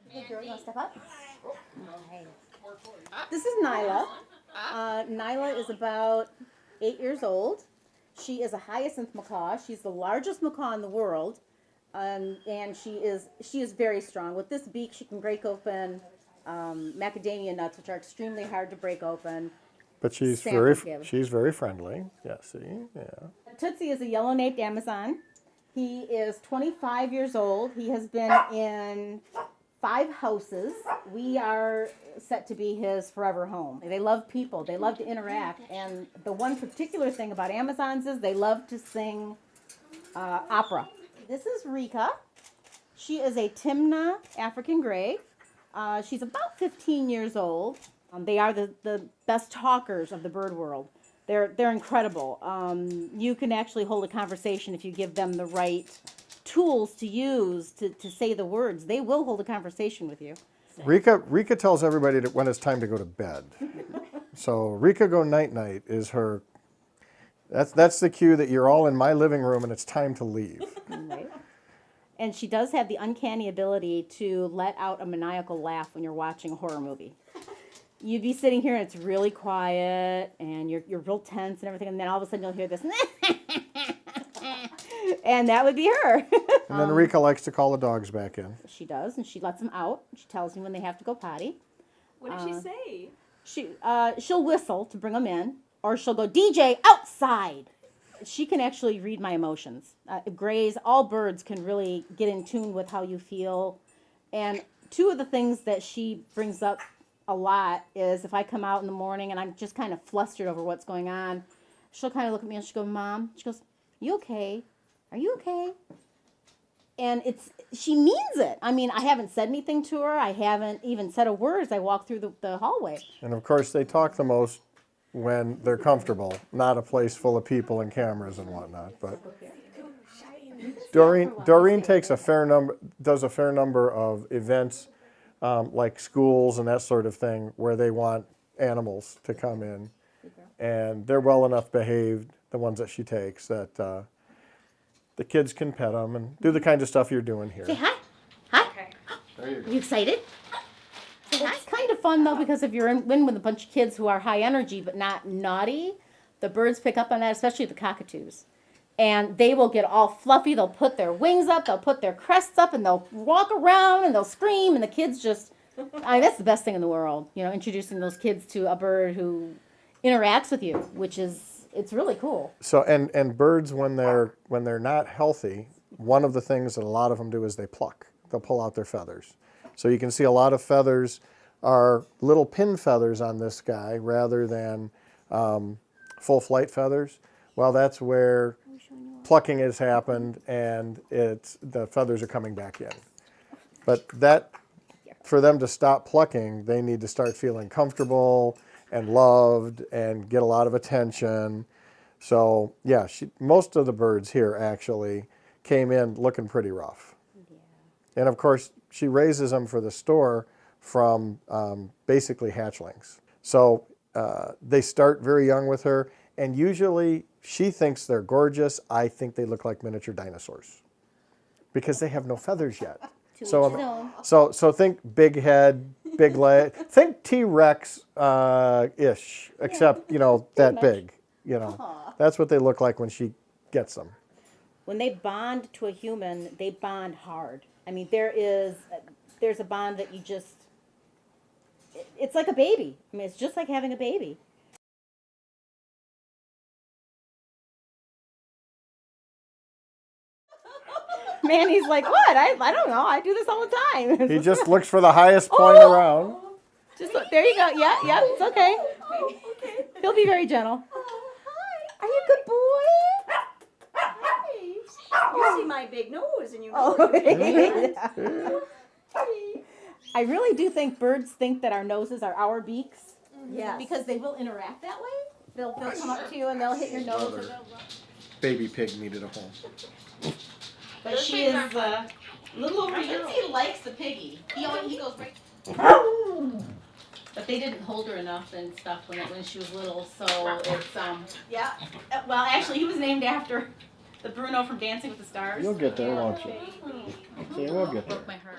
Hey, girl, you want to step up? Hey. This is Nyla. Nyla is about 8 years old. She is a hyacinth macaw. She's the largest macaw in the world, and she is very strong. With this beak, she can break open macadamia nuts, which are extremely hard to break open. But she's very friendly. Yeah, see, yeah. Tootsie is a yellow-naped Amazon. He is 25 years old. He has been in 5 houses. We are set to be his forever home. They love people. They love to interact. And the one particular thing about Amazons is they love to sing opera. This is Rika. She is a Timna African Gray. She's about 15 years old. They are the best talkers of the bird world. They're incredible. You can actually hold a conversation if you give them the right tools to use to say the words. They will hold a conversation with you. Rika tells everybody that when it's time to go to bed. So Rika go night-night is her, that's the cue that you're all in my living room and it's time to leave. Right. And she does have the uncanny ability to let out a maniacal laugh when you're watching a horror movie. You'd be sitting here and it's really quiet and you're real tense and everything, and then all of a sudden you'll hear this and that would be her. And then Rika likes to call the dogs back in. She does, and she lets them out. She tells me when they have to go potty. What does she say? She'll whistle to bring them in, or she'll go, DJ, outside! She can actually read my emotions. Grays, all birds can really get in tune with how you feel. And 2 of the things that she brings up a lot is if I come out in the morning and I'm just kind of flustered over what's going on, she'll kind of look at me and she'll go, Mom, she goes, you okay? Are you okay? And she means it. I mean, I haven't said anything to her. I haven't even said a word as I walk through the hallway. And of course, they talk the most when they're comfortable, not a place full of people and cameras and whatnot. But Doreen does a fair number of events, like schools and that sort of thing, where they want animals to come in, and they're well enough behaved, the ones that she takes, that the kids can pet them and do the kind of stuff you're doing here. Say hi. Hi. Okay. There you go. Are you excited? It's kind of fun, though, because if you're in with a bunch of kids who are high energy but not naughty, the birds pick up on that, especially the cockatoos. And they will get all fluffy. They'll put their wings up. They'll put their crests up, and they'll walk around, and they'll scream. And the kids just, that's the best thing in the world, introducing those kids to a bird who interacts with you, which is, it's really cool. So, and birds, when they're not healthy, one of the things that a lot of them do is they pluck. They'll pull out their feathers. So you can see a lot of feathers are little pin feathers on this guy rather than full flight feathers. Well, that's where plucking has happened, and the feathers are coming back in. But for them to stop plucking, they need to start feeling comfortable and loved and get a lot of attention. So yeah, most of the birds here actually came in looking pretty rough. Yeah. And of course, she raises them for the store from basically hatchlings. So they start very young with her, and usually she thinks they're gorgeous. I think they look like miniature dinosaurs because they have no feathers yet. So think big head, big leg. Think T-Rex ish, except that big. That's what they look like when she gets them. When they bond to a human, they bond hard. I mean, there's a bond that you just, it's like a baby. I mean, it's just like having a baby. Manny's like, what? I don't know. I do this all the time. He just looks for the highest point around. Just look, there you go. Yeah, it's okay. He'll be very gentle. Hi. Are you a good boy? Hi. You see my big nose and you know I really do think birds think that our noses are our beaks. Yes. Because they will interact that way. They'll come up to you and they'll hit your nose. And Baby pig needed a home. but she is a little over here. He likes the piggy. He goes right. But they didn't hold her enough and stuff when she was little, so it's yeah. Well, actually, he was named after the Bruno from Dancing with the Stars. You'll get there, won't you? See, we'll get there. Broke my heart.